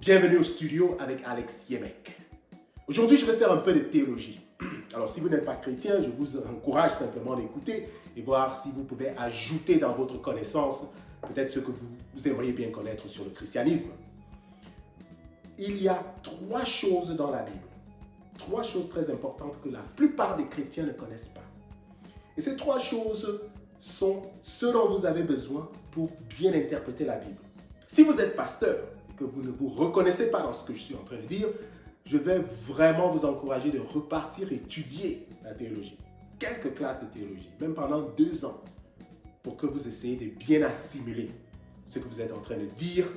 Bienvenue au studio avec Alex Yemek. Aujourd'hui, je vais faire un peu de théologie. Alors, si vous n'êtes pas chrétien, je vous encourage simplement d'écouter et voir si vous pouvez ajouter dans votre connaissance peut-être ce que vous aimeriez bien connaître sur le christianisme. Il y a 3 choses dans la Bible, 3 choses très importantes que la plupart des chrétiens ne connaissent pas. Et ces 3 choses sont ce dont vous avez besoin pour bien interpréter la Bible. Si vous êtes pasteur et que vous ne vous reconnaissez pas dans ce que je suis en train de dire, je vais vraiment vous encourager de repartir étudier la théologie. Quelques classes de théologie, même pendant 2 ans, pour que vous essayiez de bien assimiler ce que vous êtes en train de dire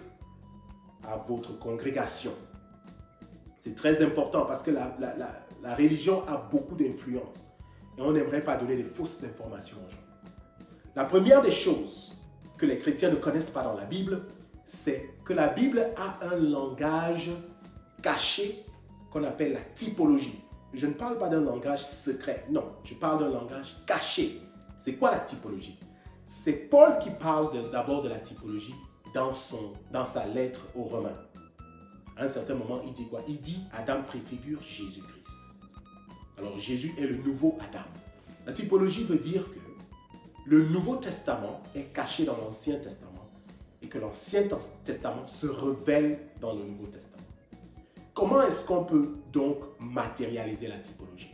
à votre congrégation. C'est très important parce que la religion a beaucoup d'influence et on n'aimerait pas donner de fausses informations aux gens. La première des choses que les chrétiens ne connaissent pas dans la Bible, c'est que la Bible a un langage caché qu'on appelle la typologie. Je ne parle pas d'un langage secret, non, je parle d'un langage caché. C'est quoi la typologie? C'est Paul qui parle d'abord de la typologie dans sa lettre aux Romains. À un certain moment, il dit quoi? Il dit Adam préfigure Jésus-Christ. Alors Jésus est le nouveau Adam. La typologie veut dire que le Nouveau Testament est caché dans l'Ancien Testament et que l'Ancien Testament se révèle dans le Nouveau Testament. Comment est-ce qu'on peut donc matérialiser la typologie?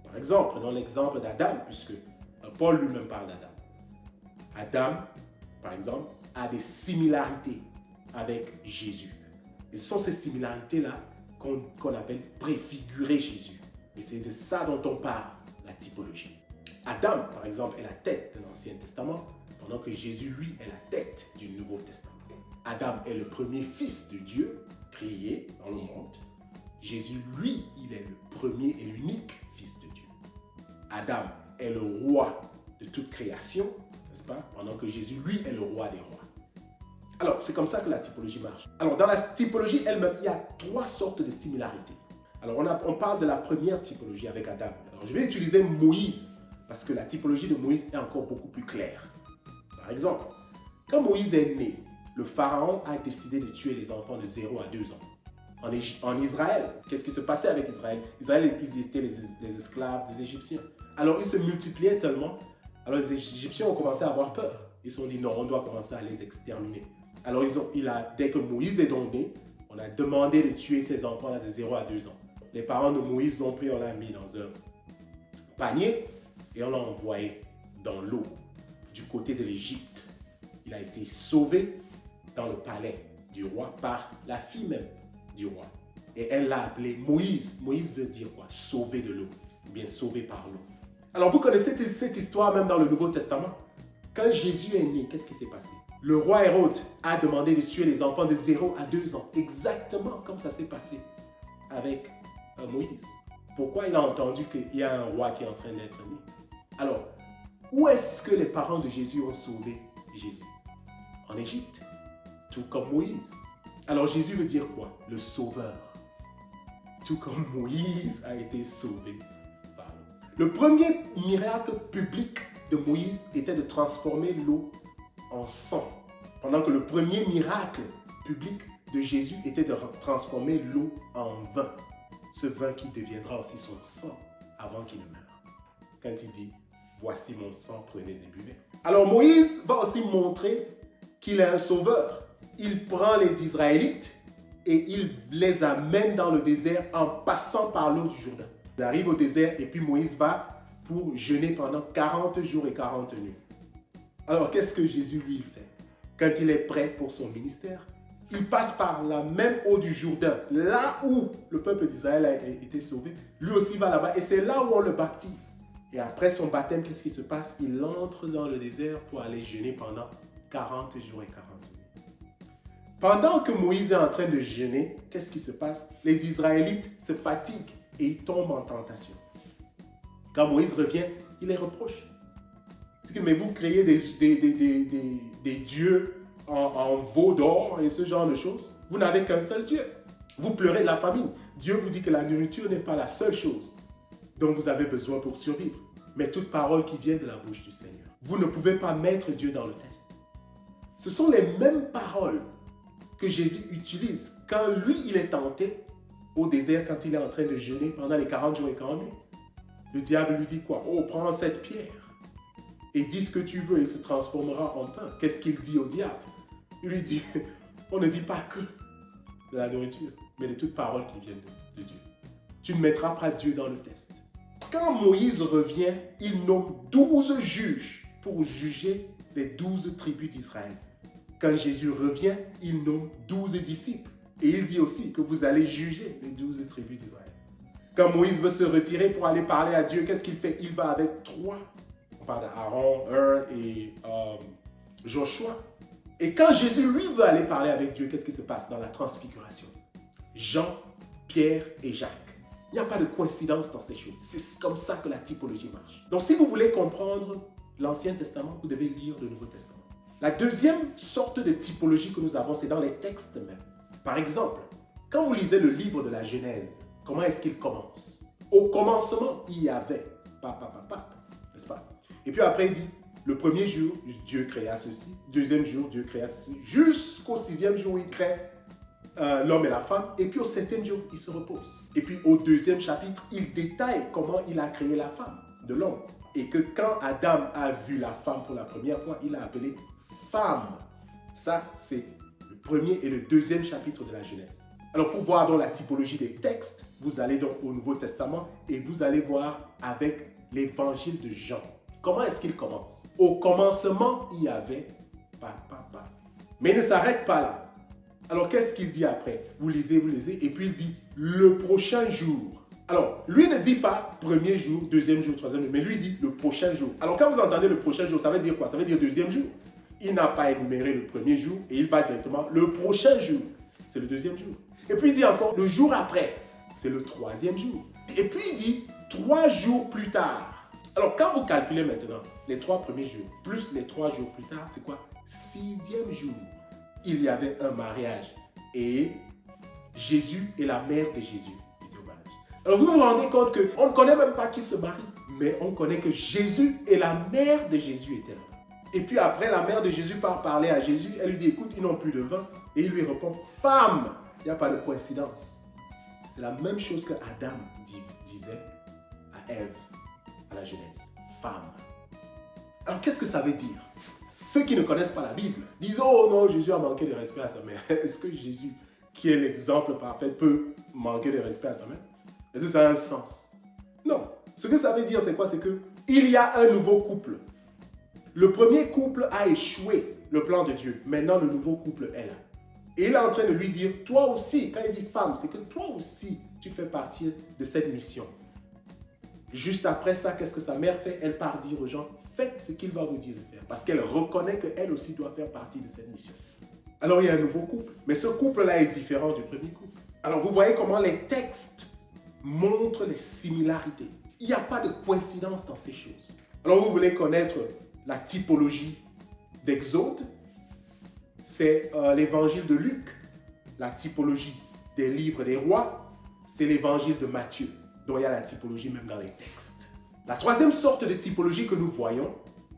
Par exemple, prenons l'exemple d'Adam, puisque Paul lui-même parle d'Adam. Adam, par exemple, a des similarités avec Jésus. Et ce sont ces similarités-là qu'on appelle préfigurer Jésus. Et c'est de ça dont on parle, la typologie. Adam, par exemple, est la tête de l'Ancien Testament, pendant que Jésus, lui, est la tête du Nouveau Testament. Adam est le premier fils de Dieu, créé dans le monde. Jésus, lui, il est le premier et l'unique fils de Dieu. Adam est le roi de toute création, n'est-ce pas? Pendant que Jésus, lui, est le roi des rois. Alors, c'est comme ça que la typologie marche. Alors, dans la typologie elle-même, il y a 3 sortes de similarités. Alors, on parle de la première typologie avec Adam. Alors, je vais utiliser Moïse, parce que la typologie de Moïse est encore beaucoup plus claire. Par exemple, quand Moïse est né, le pharaon a décidé de tuer les enfants de 0 à 2 ans. En Israël, qu'est-ce qui se passait avec Israël? Israël, ils étaient les esclaves des Égyptiens. Alors, ils se multipliaient tellement, alors les Égyptiens ont commencé à avoir peur. Ils se sont dit, non, on doit commencer à les exterminer. Alors, dès que Moïse est donc né, on a demandé de tuer ces enfants-là de 0 à 2 ans. Les parents de Moïse l'ont pris, on l'a mis dans un panier et on l'a envoyé dans l'eau du côté de l'Égypte. Il a été sauvé dans le palais du roi par la fille même du roi. Et elle l'a appelé Moïse. Moïse veut dire quoi? Sauvé de l'eau, ou bien sauvé par l'eau. Alors vous connaissez cette histoire même dans le Nouveau Testament. Quand Jésus est né, qu'est-ce qui s'est passé? Le roi Hérode a demandé de tuer les enfants de 0 à 2 ans. Exactement comme ça s'est passé avec Moïse. Pourquoi il a entendu qu'il y a un roi qui est en train d'être né? Alors, où est-ce que les parents de Jésus ont sauvé Jésus? En Égypte, tout comme Moïse. Alors Jésus veut dire quoi? Le sauveur. Tout comme Moïse a été sauvé par l'eau. Le premier miracle public de Moïse était de transformer l'eau en sang. Pendant que le premier miracle public de Jésus était de transformer l'eau en vin. Ce vin qui deviendra aussi son sang avant qu'il ne meure. Quand il dit, voici mon sang, prenez et buvez. Alors Moïse va aussi montrer qu'il est un sauveur. Il prend les Israélites et il les amène dans le désert en passant par l'eau du Jourdain. Ils arrivent au désert et puis Moïse va pour jeûner pendant 40 jours et 40 nuits. Alors qu'est-ce que Jésus lui fait? Quand il est prêt pour son ministère, il passe par la même eau du Jourdain, là où le peuple d'Israël a été sauvé. Lui aussi va là-bas et c'est là où on le baptise. Et après son baptême, qu'est-ce qui se passe? Il entre dans le désert pour aller jeûner pendant 40 jours et 40 nuits. Pendant que Moïse est en train de jeûner, qu'est-ce qui se passe? Les Israélites se fatiguent et ils tombent en tentation. Quand Moïse revient, il les reproche. C'est que, mais vous créez des dieux en veau d'or et ce genre de choses. Vous n'avez qu'un seul Dieu. Vous pleurez de la famine. Dieu vous dit que la nourriture n'est pas la seule chose dont vous avez besoin pour survivre, mais toute parole qui vient de la bouche du Seigneur. Vous ne pouvez pas mettre Dieu dans le test. Ce sont les mêmes paroles que Jésus utilise quand lui, il est tenté au désert, quand il est en train de jeûner pendant les 40 jours et 40 nuits. Le diable lui dit quoi? Oh, prends cette pierre et dis ce que tu veux, il se transformera en pain. Qu'est-ce qu'il dit au diable? Il lui dit, on ne vit pas que de la nourriture, mais de toute parole qui vient de Dieu. Tu ne mettras pas Dieu dans le test. Quand Moïse revient, il nomme 12 juges pour juger les 12 tribus d'Israël. Quand Jésus revient, il nomme 12 disciples. Et il dit aussi que vous allez juger les 12 tribus d'Israël. Quand Moïse veut se retirer pour aller parler à Dieu, qu'est-ce qu'il fait? Il va avec 3. On parle d'Aaron, Hur et Joshua. Et quand Jésus, lui, veut aller parler avec Dieu, qu'est-ce qui se passe dans la transfiguration? Jean, Pierre et Jacques. Il n'y a pas de coïncidence dans ces choses. C'est comme ça que la typologie marche. Donc, si vous voulez comprendre l'Ancien Testament, vous devez lire le Nouveau Testament. La deuxième sorte de typologie que nous avons, c'est dans les textes même. Par exemple, quand vous lisez le livre de la Genèse, comment est-ce qu'il commence? Au commencement, il y avait, n'est-ce pas? Et puis après, il dit, le premier jour, Dieu créa ceci. Deuxième jour, Dieu créa ceci. Jusqu'au 6e jour, il crée l'homme et la femme. Et puis au 7e jour, il se repose. Et puis au 2e chapitre, il détaille comment il a créé la femme de l'homme. Et que quand Adam a vu la femme pour la première fois, il l'a appelée femme. Ça, c'est le premier et le 2e chapitre de la Genèse. Alors pour voir donc la typologie des textes, vous allez donc au Nouveau Testament et vous allez voir avec l'évangile de Jean. Comment est-ce qu'il commence? Au commencement, il y avait Mais il ne s'arrête pas là. Alors qu'est-ce qu'il dit après? Vous lisez, et puis il dit le prochain jour. Alors, lui ne dit pas premier jour, deuxième jour, troisième jour, mais lui dit le prochain jour. Alors quand vous entendez le prochain jour, ça veut dire quoi? Ça veut dire deuxième jour. Il n'a pas énuméré le premier jour et il va directement le prochain jour. C'est le deuxième jour. Et puis il dit encore le jour après. C'est le troisième jour. Et puis il dit 3 jours plus tard. Alors quand vous calculez maintenant les 3 premiers jours plus les 3 jours plus tard, c'est quoi? 6e jour. Il y avait un mariage et Jésus et la mère de Jésus étaient au mariage. Alors vous vous rendez compte qu'on ne connaît même pas qui se marie, mais on connaît que Jésus et la mère de Jésus étaient là. Et puis après, la mère de Jésus part parler à Jésus. Elle lui dit, écoute, ils n'ont plus de vin. Et il lui répond, femme, il n'y a pas de coïncidence. C'est la même chose que Adam disait à Ève, à la Genèse. Femme. Alors qu'est-ce que ça veut dire? Ceux qui ne connaissent pas la Bible disent, oh non, Jésus a manqué de respect à sa mère. Est-ce que Jésus, qui est l'exemple parfait, peut manquer de respect à sa mère? Est-ce que ça a un sens? Non. Ce que ça veut dire, c'est quoi? C'est qu'il y a un nouveau couple. Le premier couple a échoué, le plan de Dieu. Maintenant, le nouveau couple est là. Et il est en train de lui dire, toi aussi, quand il dit femme, c'est que toi aussi, tu fais partie de cette mission. Juste après ça, qu'est-ce que sa mère fait? Elle part dire aux gens, faites ce qu'il va vous dire de faire. Parce qu'elle reconnaît qu'elle aussi doit faire partie de cette mission. Alors, il y a un nouveau couple. Mais ce couple-là est différent du premier couple. Alors, vous voyez comment les textes montrent les similarités. Il n'y a pas de coïncidence dans ces choses. Alors, vous voulez connaître la typologie d'Exode, c'est l'évangile de Luc. La typologie des livres des rois, c'est l'évangile de Matthieu. Donc il y a la typologie même dans les textes. La troisième sorte de typologie que nous voyons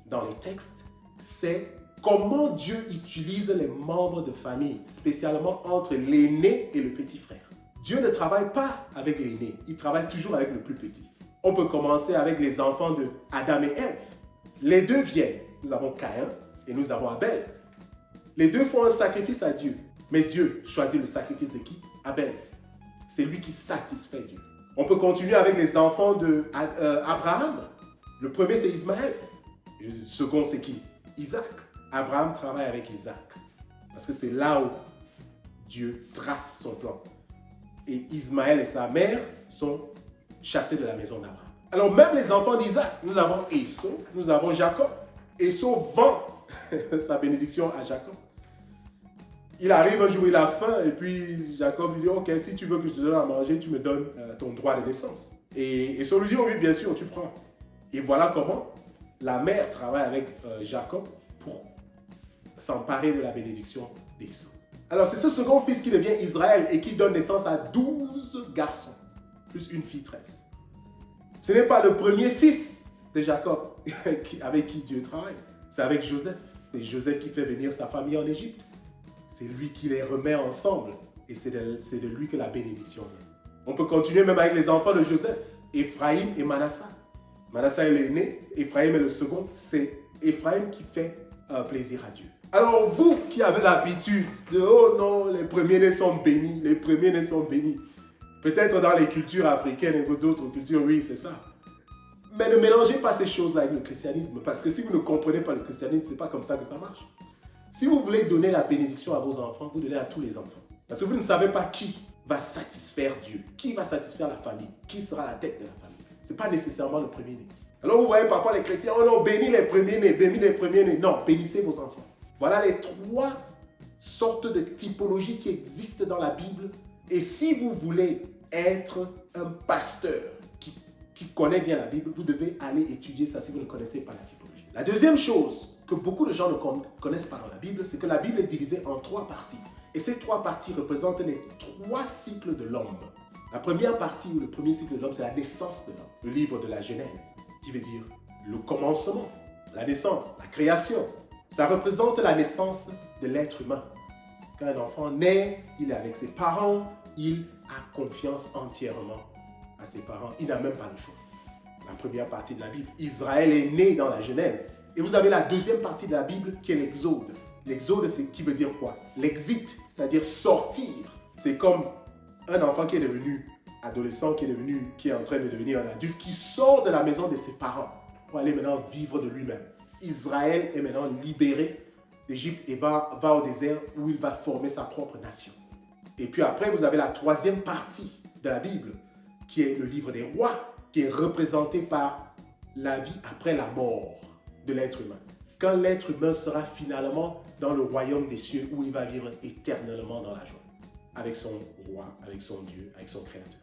dans les textes, c'est comment Dieu utilise les membres de famille, spécialement entre l'aîné et le petit frère. Dieu ne travaille pas avec l'aîné, il travaille toujours avec le plus petit. On peut commencer avec les enfants de Adam et Ève. Les deux viennent. Nous avons Caïn et nous avons Abel. Les deux font un sacrifice à Dieu. Mais Dieu choisit le sacrifice de qui? Abel. C'est lui qui satisfait Dieu. On peut continuer avec les enfants d'Abraham. Le premier, c'est Ismaël. Le second, c'est qui? Isaac. Abraham travaille avec Isaac. Parce que c'est là où Dieu trace son plan. Et Ismaël et sa mère sont chassés de la maison d'Abraham. Alors même les enfants d'Isaac, nous avons Esau, nous avons Jacob. Esau vend sa bénédiction à Jacob. Il arrive un jour, il a faim, et puis Jacob lui dit, ok, si tu veux que je te donne à manger, tu me donnes ton droit de naissance. Et Esau lui dit, oh oui, bien sûr, tu prends. Et voilà comment la mère travaille avec Jacob pour s'emparer de la bénédiction d'Esau. Alors c'est ce second fils qui devient Israël et qui donne naissance à 12 garçons, plus une fille 13. Ce n'est pas le premier fils de Jacob avec qui Dieu travaille, c'est avec Joseph. C'est Joseph qui fait venir sa famille en Égypte. c'est lui qui les remet ensemble. Et c'est de lui que la bénédiction vient. On peut continuer même avec les enfants de Joseph, Éphraïm et Manasseh. Manasseh est l'aîné, Éphraïm est le second. C'est Éphraïm qui fait plaisir à Dieu. Alors vous qui avez l'habitude de « Oh non, les premiers-nés sont bénis, les premiers-nés sont bénis ». Peut-être dans les cultures africaines et d'autres cultures, oui, c'est ça. Mais ne mélangez pas ces choses-là avec le christianisme. Parce que si vous ne comprenez pas le christianisme, ce n'est pas comme ça que ça marche. Si vous voulez donner la bénédiction à vos enfants, vous donnez à tous les enfants. Parce que vous ne savez pas qui va satisfaire Dieu, qui va satisfaire la famille, qui sera la tête de la famille. Ce n'est pas nécessairement le premier-né. Alors vous voyez parfois les chrétiens, oh non, bénis les premiers-nés, bénis les premiers-nés. Non, bénissez vos enfants. Voilà les 3 sortes de typologies qui existent dans la Bible. Et si vous voulez être un pasteur qui connaît bien la Bible, vous devez aller étudier ça si vous ne connaissez pas la typologie. La deuxième chose que beaucoup de gens ne connaissent pas dans la Bible, c'est que la Bible est divisée en 3 parties. Et ces 3 parties représentent les 3 cycles de l'homme. La première partie ou le premier cycle de l'homme, c'est la naissance de l'homme. Le livre de la Genèse, qui veut dire le commencement, la naissance, la création. Ça représente la naissance de l'être humain. Quand un enfant naît, il est avec ses parents, il a confiance entièrement à ses parents. Il n'a même pas le choix. La première partie de la Bible, Israël est né dans la Genèse. Et vous avez la deuxième partie de la Bible qui est l'Exode. L'Exode, c'est qui veut dire quoi? L'exit, c'est-à-dire sortir. C'est comme un enfant qui est devenu adolescent, qui est en train de devenir un adulte, qui sort de la maison de ses parents pour aller maintenant vivre de lui-même. Israël est maintenant libéré d'Égypte et va au désert où il va former sa propre nation. Et puis après, vous avez la troisième partie de la Bible, qui est le livre des rois, qui est représenté par la vie après la mort de l'être humain. Quand l'être humain sera finalement dans le royaume des cieux où il va vivre éternellement dans la joie, avec son roi, avec son Dieu, avec son Créateur.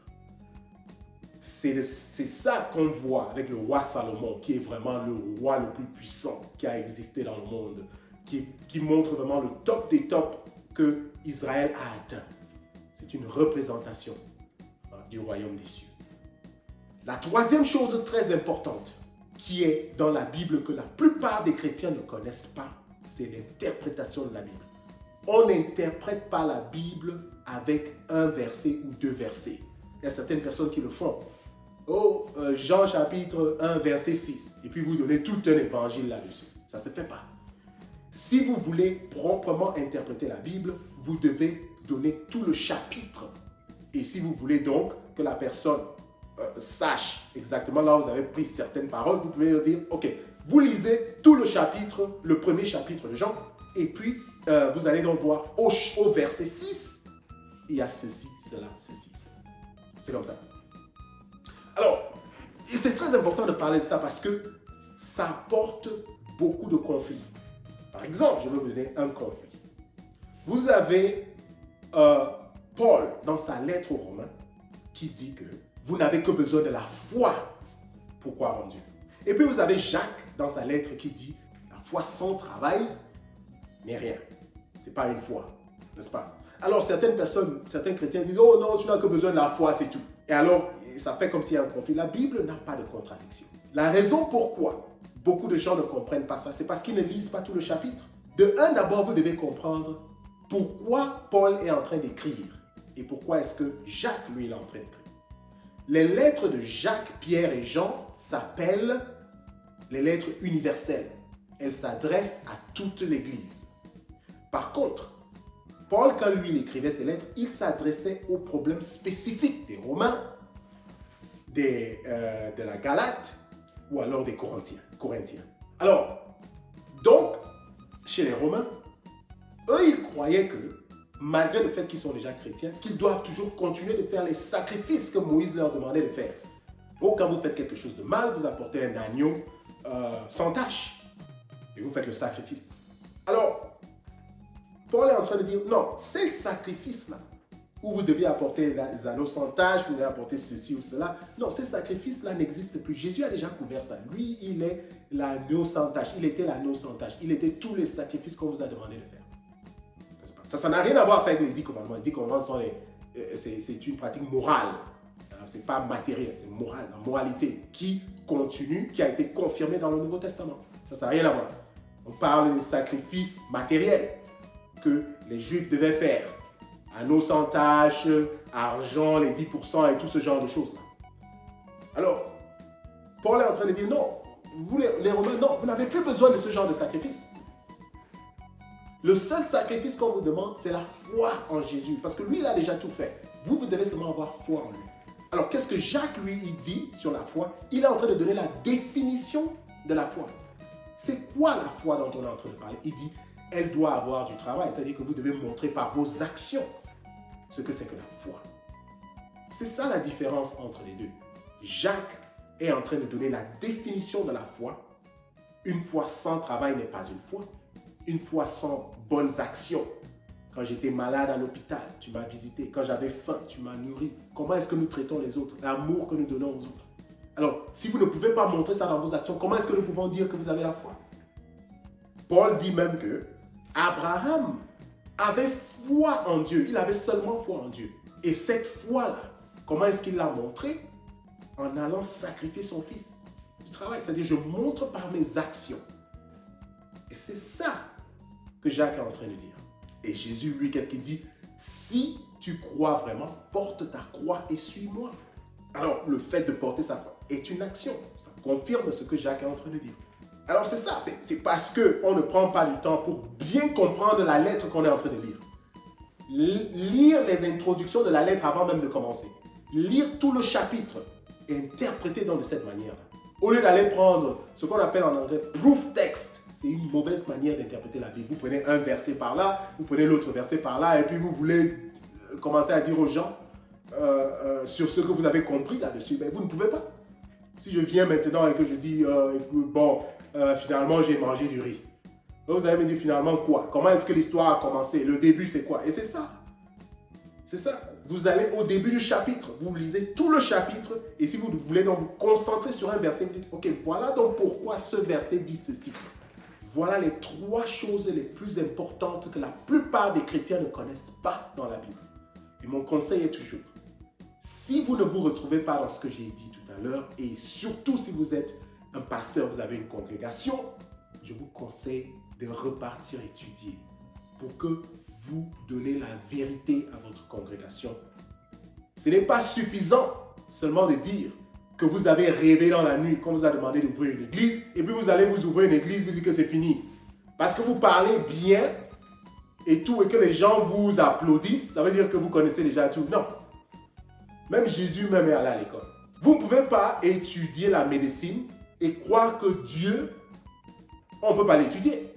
C'est ça qu'on voit avec le roi Salomon, qui est vraiment le roi le plus puissant qui a existé dans le monde, qui montre vraiment le top des tops que Israël a atteint. C'est une représentation du royaume des cieux. La troisième chose très importante qui est dans la Bible que la plupart des chrétiens ne connaissent pas, c'est l'interprétation de la Bible. On n'interprète pas la Bible avec un verset ou 2 versets. Il y a certaines personnes qui le font. Oh, Jean chapitre 1, verset 6. Et puis vous donnez tout un évangile là-dessus. Ça ne se fait pas. Si vous voulez proprement interpréter la Bible, vous devez donner tout le chapitre. Et si vous voulez donc que la personne sache exactement là où vous avez pris certaines paroles, vous pouvez dire, ok, vous lisez tout le chapitre, le premier chapitre de Jean, et puis vous allez donc voir au verset 6, il y a ceci, cela, ceci. C'est comme ça. Alors, c'est très important de parler de ça parce que ça apporte beaucoup de conflits. Par exemple, je vais vous donner un conflit. Vous avez Paul dans sa lettre aux Romains qui dit que vous n'avez que besoin de la foi pour croire en Dieu. Et puis vous avez Jacques dans sa lettre qui dit la foi sans travail n'est rien. Ce n'est pas une foi, n'est-ce pas? Alors certaines personnes, certains chrétiens disent oh non, tu n'as que besoin de la foi, c'est tout. Et alors ça fait comme s'il y a un conflit. La Bible n'a pas de contradiction. La raison pourquoi beaucoup de gens ne comprennent pas ça, c'est parce qu'ils ne lisent pas tout le chapitre. De un, d'abord, vous devez comprendre pourquoi Paul est en train d'écrire et pourquoi est-ce que Jacques, lui, il est en train d'écrire. Les lettres de Jacques, Pierre et Jean s'appellent les lettres universelles. Elles s'adressent à toute l'Église. Par contre, Paul, quand lui il écrivait ses lettres, il s'adressait aux problèmes spécifiques des Romains, de la Galate ou alors des Corinthiens. Alors, donc, chez les Romains, eux, ils croyaient que, malgré le fait qu'ils sont déjà chrétiens, qu'ils doivent toujours continuer de faire les sacrifices que Moïse leur demandait de faire. Donc, quand vous faites quelque chose de mal, vous apportez un agneau sans tache et vous faites le sacrifice. Alors, Paul est en train de dire, non, ces sacrifices-là, où vous deviez apporter les anneaux sans tache, vous devez apporter ceci ou cela, non, ces sacrifices-là n'existent plus. Jésus a déjà couvert ça. Lui, il est l'agneau sans tache. Il était l'agneau sans tache. Il était tous les sacrifices qu'on vous a demandé de faire. Ça n'a rien à voir avec les 10 commandements. Les 10 commandements, c'est une pratique morale. Ce n'est pas matériel, c'est moral, la moralité qui continue, qui a été confirmée dans le Nouveau Testament. Ça n'a rien à voir. On parle des sacrifices matériels que les Juifs devaient faire. Anneau sans tache, argent, les 10% et tout ce genre de choses-là. Alors, Paul est en train de dire non, vous les Romains, non, vous n'avez plus besoin de ce genre de sacrifice. Le seul sacrifice qu'on vous demande, c'est la foi en Jésus. Parce que lui, il a déjà tout fait. Vous, vous devez seulement avoir foi en lui. Alors, qu'est-ce que Jacques, lui, il dit sur la foi? Il est en train de donner la définition de la foi. C'est quoi la foi dont on est en train de parler? Il dit, elle doit avoir du travail. C'est-à-dire que vous devez montrer par vos actions ce que c'est que la foi. C'est ça la différence entre les deux. Jacques est en train de donner la définition de la foi. Une foi sans travail n'est pas une foi. Une foi sans bonnes actions. Quand j'étais malade à l'hôpital, tu m'as visité. Quand j'avais faim, tu m'as nourri. Comment est-ce que nous traitons les autres? L'amour que nous donnons aux autres. Alors, si vous ne pouvez pas montrer ça dans vos actions, comment est-ce que nous pouvons dire que vous avez la foi? Paul dit même que Abraham avait foi en Dieu. Il avait seulement foi en Dieu. Et cette foi-là, comment est-ce qu'il l'a montré? En allant sacrifier son fils. Du travail. C'est-à-dire, je montre par mes actions. Et c'est ça que Jacques est en train de dire. Et Jésus, lui, qu'est-ce qu'il dit? Si tu crois vraiment, porte ta croix et suis-moi. Alors, le fait de porter sa croix est une action. Ça confirme ce que Jacques est en train de dire. Alors, c'est ça. C'est parce qu'on ne prend pas du temps pour bien comprendre la lettre qu'on est en train de lire. Lire les introductions de la lettre avant même de commencer. Lire tout le chapitre et interpréter de cette manière-là. Au lieu d'aller prendre ce qu'on appelle en anglais proof text, c'est une mauvaise manière d'interpréter la Bible. Vous prenez un verset par là, vous prenez l'autre verset par là, et puis vous voulez commencer à dire aux gens sur ce que vous avez compris là-dessus. Mais vous ne pouvez pas. Si je viens maintenant et que je dis, finalement j'ai mangé du riz. Donc vous allez me dire finalement quoi? Comment est-ce que l'histoire a commencé? Le début c'est quoi? Et c'est ça. C'est ça. Vous allez au début du chapitre, vous lisez tout le chapitre, et si vous voulez donc vous concentrer sur un verset, vous dites, ok, voilà donc pourquoi ce verset dit ceci. Voilà les 3 choses les plus importantes que la plupart des chrétiens ne connaissent pas dans la Bible. Et mon conseil est toujours, si vous ne vous retrouvez pas dans ce que j'ai dit tout à l'heure, et surtout si vous êtes un pasteur, vous avez une congrégation, je vous conseille de repartir étudier pour que vous donnez la vérité à votre congrégation. Ce n'est pas suffisant seulement de dire que vous avez rêvé dans la nuit quand on vous a demandé d'ouvrir une église et puis vous allez vous ouvrir une église, vous dites que c'est fini. Parce que vous parlez bien et tout et que les gens vous applaudissent, ça veut dire que vous connaissez déjà tout. Non. Même Jésus même est allé à l'école. Vous ne pouvez pas étudier la médecine et croire que Dieu, on ne peut pas l'étudier.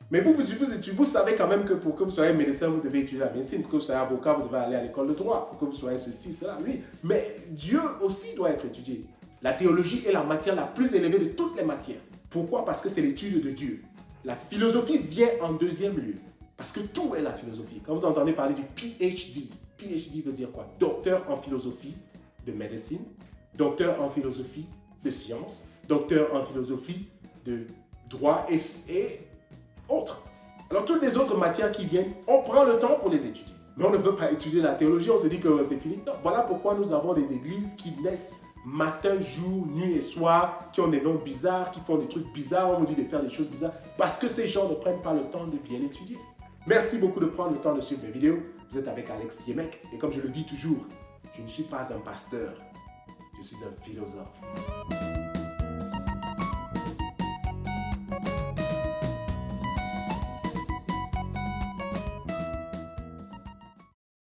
Mais vous savez quand même que pour que vous soyez médecin, vous devez étudier la médecine. Pour que vous soyez avocat, vous devez aller à l'école de droit. Pour que vous soyez ceci, cela, oui. Mais Dieu aussi doit être étudié. La théologie est la matière la plus élevée de toutes les matières. Pourquoi? Parce que c'est l'étude de Dieu. La philosophie vient en deuxième lieu. Parce que tout est la philosophie. Quand vous entendez parler du PhD, PhD veut dire quoi? Docteur en philosophie de médecine, docteur en philosophie de sciences, docteur en philosophie de droit et autres. Alors toutes les autres matières qui viennent, on prend le temps pour les étudier. Mais on ne veut pas étudier la théologie, on se dit que c'est fini. Non, voilà pourquoi nous avons des églises qui naissent matin, jour, nuit et soir, qui ont des noms bizarres, qui font des trucs bizarres, on nous dit de faire des choses bizarres, parce que ces gens ne prennent pas le temps de bien étudier. Merci beaucoup de prendre le temps de suivre mes vidéos. Vous êtes avec Alex Yemek, et comme je le dis toujours, je ne suis pas un pasteur, je suis un philosophe.